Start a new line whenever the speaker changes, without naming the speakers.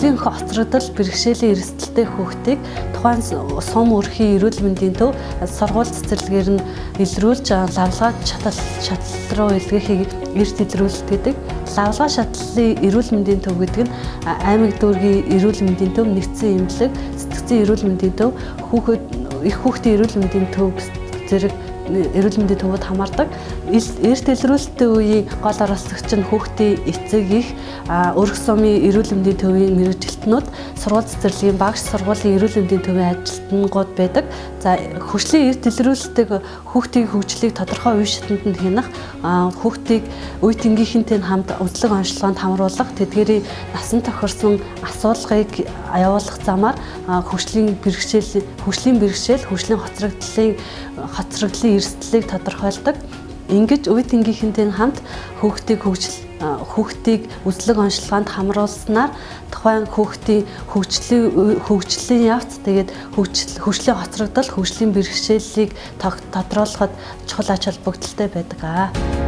хөгжлийн хоцрогдол бэрхшээлийн эрсдэлтэй хүүхдийг тухайн сум өрхийн эрүүл мэндийн төв сургууль цэцэрлэгээр нь илрүүлж лавлгаа шатлал руу илгээхийг эрт илрүүлэлт гэдэг. Лавлгаа шатлалын эрүүл мэндийн төв гэдэг нь аймаг дүүргийн эрүүл мэндийн төв, нэгдсэн эмнэлэг, сэтгцийн эрүүл мэндийн төв, их хүүхдийн эрүүл мэндийн төв зэрэг эрүүл мэндийн төвөд хамаардаг. Эрт илрүүлэлтийн үеийн гол оролцогч нь хүүхдийн эцэг их, өрх сумын эрүүл мэндийн төвийн мэргэжилтнүүд, сургууль цэцэрлэгийн багш, сургуулийн эрүүл мэндийн төвийн ажилтнууд байдаг. За хөгжлийн эрт илрүүлэлтийг хүүхдийн хөгжлийг тодорхой үе шатанд нь хянах, хүүхдийг үе тэнгийнхэнтэй хамт үзлэг онцлогоонд хамруулах, тэдгээрийн насан тохирсон асуулгыг явуулах замаар хөгжлийн бэрхшээл, хөгжлийн хоцрогдлын эрсдлийг тодорхойлдог. Ингэж үе тэнгийнхэнтэй хамт хүүхдийг үзлэг онцлогоонд хамруулснаар тухайн хүүхдийн хөгжлийн явц, тэгээд хөгжлийн хоцрогдол, хөгжлийн бэрхшээлийг тодруулахад чухал ач холбогдолтой байдаг.